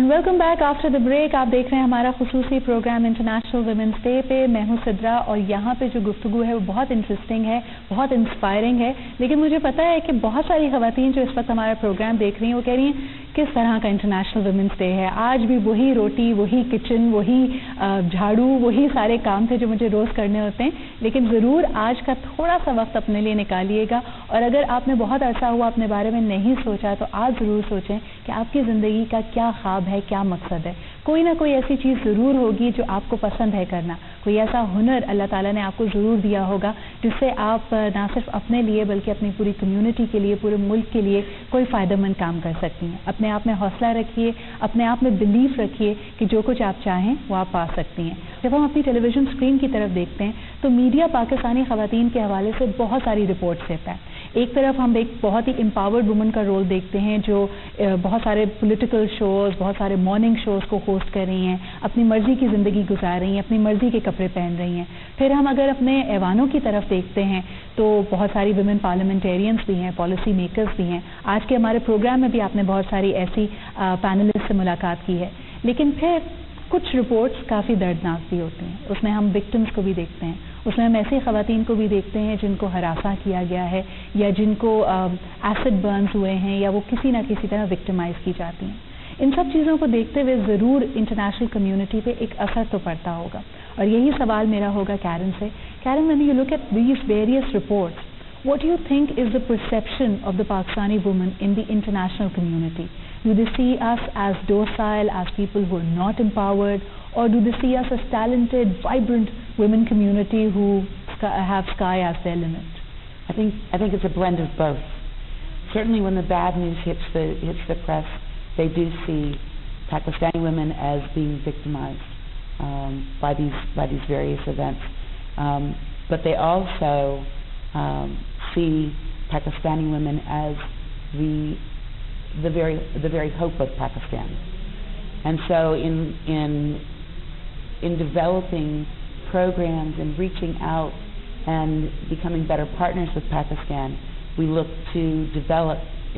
And welcome back after the break. آپ دیکھ رہے ہیں ہمارا خصوصی پروگرام انٹرنیشنل ویمنس ڈے پہ. میں ہوں سدرا اور یہاں پہ جو گفتگو ہے وہ بہت انٹرسٹنگ ہے, بہت انسپائرنگ ہے. لیکن مجھے پتا ہے کہ بہت ساری خواتین جو اس وقت ہمارا پروگرام دیکھ رہی ہیں وہ کہہ رہی ہیں کس طرح کا انٹرنیشنل ویمنس ڈے ہے. آج بھی وہی روٹی, وہی کچن, وہی جھاڑو, وہی سارے کام تھے جو مجھے روز کرنے ہوتے ہیں. لیکن ضرور آج کا تھوڑا سا وقت اپنے لیے نکالیے گا, اور اگر آپ نے بہت عرصہ ہوا اپنے بارے میں نہیں سوچا تو آج ضرور سوچیں کہ آپ کی زندگی کا کیا خواب ہے, کیا مقصد ہے. کوئی نہ کوئی ایسی چیز ضرور ہوگی جو آپ کو پسند ہے کرنا. کوئی ایسا ہنر اللہ تعالیٰ نے آپ کو ضرور دیا ہوگا جس سے آپ نہ صرف اپنے لیے بلکہ اپنی پوری کمیونٹی کے لیے, پورے ملک کے لیے کوئی فائدہ مند کام کر سکتی ہیں. اپنے آپ میں حوصلہ رکھیے, اپنے آپ میں بلیف رکھیے کہ جو کچھ آپ چاہیں وہ آپ پا سکتی ہیں. جب ہم اپنی ٹیلی ویژن اسکرین کی طرف دیکھتے ہیں تو میڈیا پاکستانی خواتین کے حوالے سے بہت ساری رپورٹس دیتا ہے. ایک طرف ہم ایک بہت ہی امپاورڈ وومن کا رول دیکھتے ہیں جو بہت سارے پولیٹیکل شوز, بہت سارے مارننگ شوز کو ہوسٹ کر رہی ہیں, اپنی مرضی کی زندگی گزار رہی ہیں, اپنی مرضی کے کپڑے پہن رہی ہیں. پھر ہم اگر اپنے ایوانوں کی طرف دیکھتے ہیں تو بہت ساری ویمن پارلیمنٹیرینس بھی ہیں, پالیسی میکرز بھی ہیں. آج کے ہمارے پروگرام میں بھی آپ نے بہت ساری ایسی پینلسٹ سے ملاقات کی ہے. لیکن پھر کچھ رپورٹس کافی دردناک بھی ہوتی ہیں. اس میں ہم وکٹمس کو بھی دیکھتے ہیں, اس میں ہم ایسی خواتین کو بھی دیکھتے ہیں جن کو ہراساں کیا گیا ہے یا جن کو ایسڈ برنز ہوئے ہیں یا وہ کسی نہ کسی طرح وکٹمائز کی جاتی ہیں. ان سب چیزوں کو دیکھتے ہوئے ضرور انٹرنیشنل کمیونٹی پہ ایک اثر تو پڑتا ہوگا. اور یہی سوال میرا ہوگا کیرن سے. Keran, when you look at these various reports, what do you think is the perception of the Pakistani woman in the international community? Do they see us as docile, as people who are not empowered, or do they see us as talented, vibrant women community who have sky as their limit? I think it's a blend of both. Certainly when the bad news hits the press, they do see Pakistani women as being victimized by these various events. But they also see Pakistani women as the very hope of Pakistan. And so in developing programs and reaching out and becoming better partners with Pakistan, we look to develop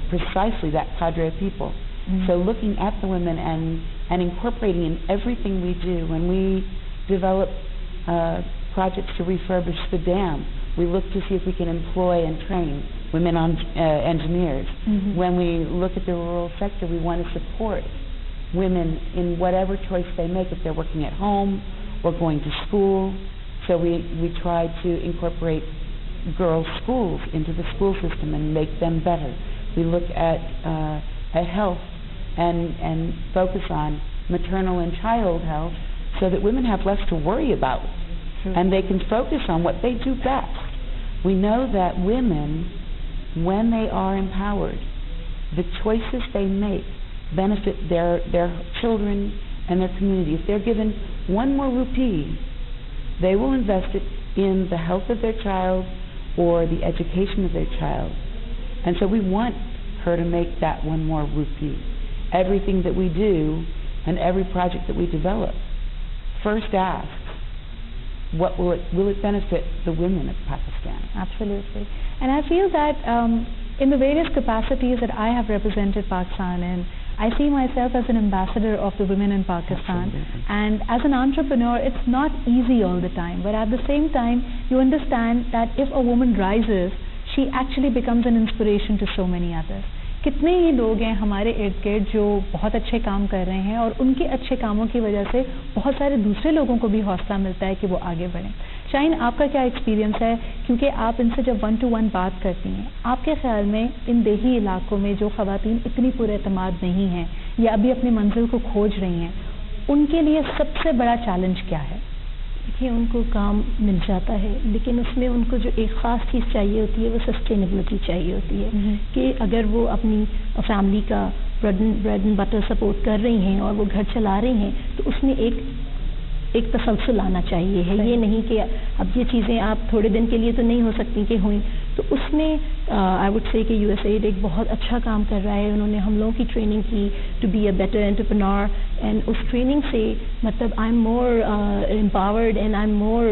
precisely that cadre of people. Mm-hmm. So looking at the women and incorporating in everything we do. When we develop projects to refurbish the dam, we look to see if we can employ and train women engineers. Mm-hmm. When we look at the rural sector, we want to support women in whatever choice they make, if they're working at home or going to school. So we try to incorporate girls' schools into the school system and make them better. We look at health and focus on maternal and child health so that women have less to worry about. Sure. And they can focus on what they do best. We know that women, when they are empowered, the choices they make benefit their children and their community. If they're given one more rupee, they will invest it in the health of their child or the education of their child. And so we want her to make that one more rupee. Everything that we do and every project that we develop first asks, what will it benefit the women of Pakistan? Absolutely. And I feel that in the various capacities that I have represented Pakistan in, I see myself as an ambassador of the women in Pakistan. Absolutely. And as an entrepreneur, it's not easy all the time. But at the same time, you understand that if a woman rises, she actually becomes an inspiration to so many others. کتنے ہی لوگ ہیں ہمارے ارد گرد جو بہت اچھے کام کر رہے ہیں اور ان کے اچھے کاموں کی وجہ سے بہت سارے دوسرے لوگوں کو بھی حوصلہ ملتا ہے کہ وہ آگے بڑھیں. شاہین, آپ کا کیا ایکسپیرینس ہے, کیونکہ آپ ان سے جب 1 to 1 بات کرتی ہیں, آپ کے خیال میں ان دیہی علاقوں میں جو خواتین اتنی پر اعتماد نہیں ہیں یا ابھی اپنی منزل کو کھوج رہی ہیں, ان کے لیے سب سے بڑا چیلنج کیا ہے؟ دیکھیے, ان کو کام مل جاتا ہے لیکن اس میں ان کو جو ایک خاص چیز چاہیے ہوتی ہے وہ سسٹینیبلٹی چاہیے ہوتی ہے. کہ اگر وہ اپنی فیملی کا بریڈ اینڈ بٹر سپورٹ کر رہی ہیں اور وہ گھر چلا رہی ہیں تو اس میں ایک تسلسل آنا چاہیے ہے. یہ نہیں کہ اب یہ چیزیں آپ تھوڑے دن کے لیے تو نہیں ہو سکتی کہ ہوئیں. تو اس میں آئی وڈ سے کہ یو ایس ایڈ ایک بہت اچھا کام کر رہا ہے. انہوں نے ہم لوگوں کی ٹریننگ کی to be a better entrepreneur, and اس ٹریننگ سے مطلب I am more empowered and I am more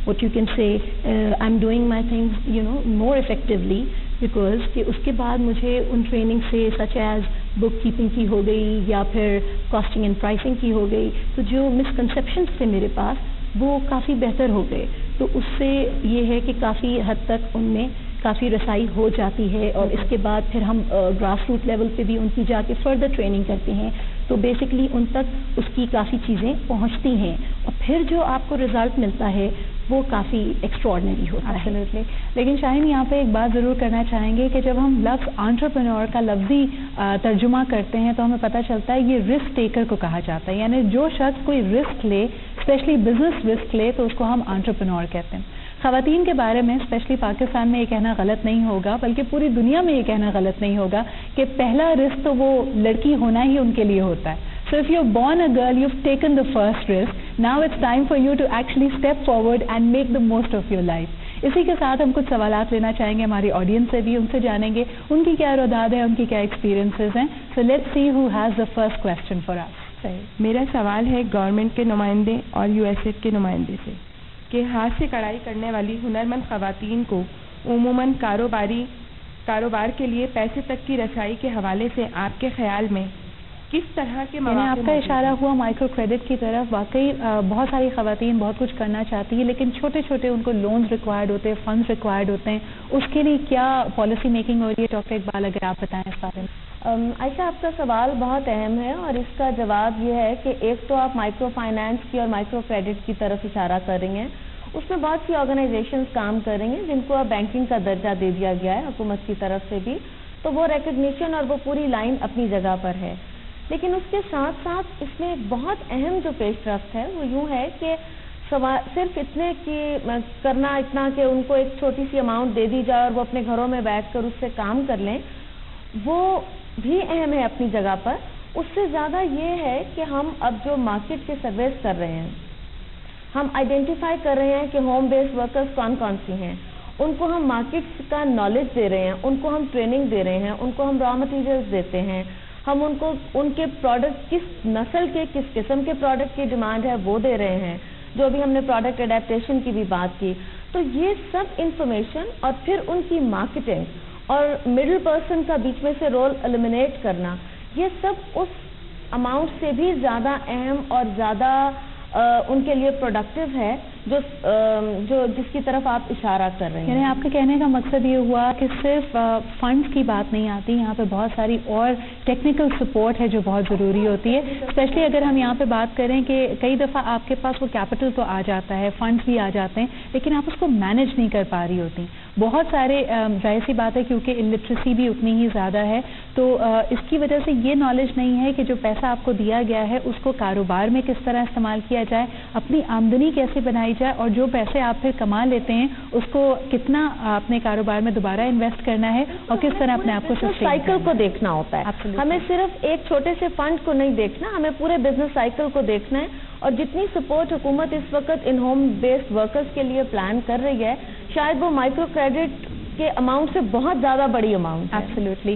what you can say I am doing my things more effectively. Because کہ اس کے بعد مجھے ان ٹریننگ سے سچ ایز بک کیپنگ کی ہو گئی یا پھر کاسٹنگ اینڈ پرائسنگ کی ہو گئی, تو جو مسکنسیپشنس تھے میرے پاس وہ کافی بہتر ہو گئے. تو اس سے یہ ہے کہ کافی حد تک ان میں کافی رسائی ہو جاتی ہے, اور اس کے بعد پھر ہم گراس روٹ لیول پہ بھی ان کی جا کے فردر ٹریننگ کرتے ہیں, تو بیسکلی ان تک اس کی کافی چیزیں پہنچتی ہیں, اور پھر جو آپ کو رزلٹ ملتا ہے وہ کافی ایکسٹراڈنری ہوتا ہے. Absolutely. لیکن شاہین یہاں پہ ایک بات ضرور کرنا چاہیں گے کہ جب ہم لفظ انٹرپرینور کا لفظی ترجمہ کرتے ہیں تو ہمیں پتہ چلتا ہے یہ رسک ٹیکر کو کہا جاتا ہے, یعنی جو شخص کوئی رسک لے, اسپیشلی بزنس رسک لے, تو اس کو ہم انٹرپرینور کہتے ہیں. خواتین کے بارے میں اسپیشلی پاکستان میں یہ کہنا غلط نہیں ہوگا, بلکہ پوری دنیا میں یہ کہنا غلط نہیں ہوگا کہ پہلا رسک تو وہ لڑکی ہونا ہی ان کے لیے ہوتا ہے. So if you're born a girl, you've taken the first risk. Now it's time for you to actually step forward and make the most of your life. اسی کے ساتھ ہم کچھ سوالات لینا چاہیں گے ہماری آڈینس سے بھی, ان سے جانیں گے ان کی کیا رداد ہے, ان کی کیا ایکسپیرینسز ہیں. So let's see who has the first question for us. میرا سوال ہے گورنمنٹ کے نمائندے اور یو ایس ایڈ کے نمائندے سے کہ ہاتھ سے کڑھائی کرنے والی ہنرمند خواتین کو عموماً کاروبار کے لیے پیسے تک کی رسائی کے حوالے سے آپ کے خیال میں کس طرح کے مواقع آپ کا اشارہ ہوا مائکرو کریڈٹ کی طرف. واقعی بہت ساری خواتین بہت کچھ کرنا چاہتی ہیں, لیکن چھوٹے چھوٹے ان کو لونز ریکوائرڈ ہوتے ہیں, فنڈز ریکوائرڈ ہوتے ہیں. اس کے لیے کیا پالیسی میکنگ ہو رہی ہے؟ ڈاکٹر اقبال اگر آپ بتائیں اس بارے میں. عائشہ, آپ کا سوال بہت اہم ہے, اور اس کا جواب یہ ہے کہ ایک تو آپ مائکرو فائنانس کی اور مائکرو کریڈٹ کی طرف اشارہ کر رہی ہیں. اس میں بہت سی آرگنائزیشنز کام کر رہی ہیں جن کو اب بینکنگ کا درجہ دے دیا گیا ہے حکومت کی طرف سے بھی, تو وہ ریکگنیشن اور وہ پوری لائن اپنی جگہ پر ہے. لیکن اس کے ساتھ ساتھ اس میں ایک بہت اہم جو پیش رفت ہے وہ یوں ہے کہ صرف اتنے کی کرنا اتنا کہ ان کو ایک چھوٹی سی اماؤنٹ دے دی جائے اور وہ اپنے گھروں میں بیٹھ کر اس سے کام کر لیں, وہ بھی اہم ہے اپنی جگہ پر. اس سے زیادہ یہ ہے کہ ہم اب جو مارکیٹ کے سرویس کر رہے ہیں, ہم آئیڈینٹیفائی کر رہے ہیں کہ ہوم بیسڈ ورکرز کون کون سی ہیں, ان کو ہم مارکیٹ کا نالج دے رہے ہیں, ان کو ہم ٹریننگ دے رہے ہیں, ان کو ہم را مٹیریلز دیتے ہیں, ہم ان کو ان کے پروڈکٹ کس نسل کے کس قسم کے پروڈکٹ کی ڈیمانڈ ہے وہ دے رہے ہیں, جو ابھی ہم نے پروڈکٹ اڈیپٹیشن کی بھی بات کی. تو یہ سب انفارمیشن اور پھر ان کی مارکیٹنگ اور مڈل پرسن کا بیچ میں سے رول ایلیمنیٹ کرنا, یہ سب اس اماؤنٹ سے بھی زیادہ اہم اور زیادہ ان کے لیے پروڈکٹیو ہے جو جس کی طرف آپ اشارہ کر رہے ہیں. یعنی آپ کے کہنے کا مقصد یہ ہوا کہ صرف فنڈز کی بات نہیں آتی, یہاں پہ بہت ساری اور ٹیکنیکل سپورٹ ہے جو بہت ضروری ہوتی ہے. اسپیشلی اگر ہم یہاں پہ بات کریں کہ کئی دفعہ آپ کے پاس وہ کیپٹل تو آ جاتا ہے, فنڈز بھی آ جاتے ہیں, لیکن آپ اس کو مینیج نہیں کر پا رہی ہوتی. بہت سارے ظاہر سی بات ہے کیونکہ الٹریسی بھی اتنی ہی زیادہ ہے, تو اس کی وجہ سے یہ نالج نہیں ہے کہ جو پیسہ آپ کو دیا گیا ہے اس کو کاروبار میں کس طرح استعمال کیا جائے, اپنی آمدنی کیسے بنائی جائے, اور جو پیسے آپ پھر کما لیتے ہیں اس کو کتنا اپنے کاروبار میں دوبارہ انویسٹ کرنا ہے, اور کس طرح اپنے آپ کو سائیکل کو دیکھنا ہوتا ہے. ہمیں صرف ایک چھوٹے سے فنڈ کو نہیں دیکھنا, ہمیں پورے بزنس سائیکل کو دیکھنا ہے. اور جتنی سپورٹ حکومت اس وقت ان ہوم بیسڈ ورکرز کے لیے پلان کر رہی ہے, شاید وہ مائکرو کریڈٹ کے اماؤنٹ سے بہت زیادہ بڑی اماؤنٹ ہے. ایبسلیوٹلی.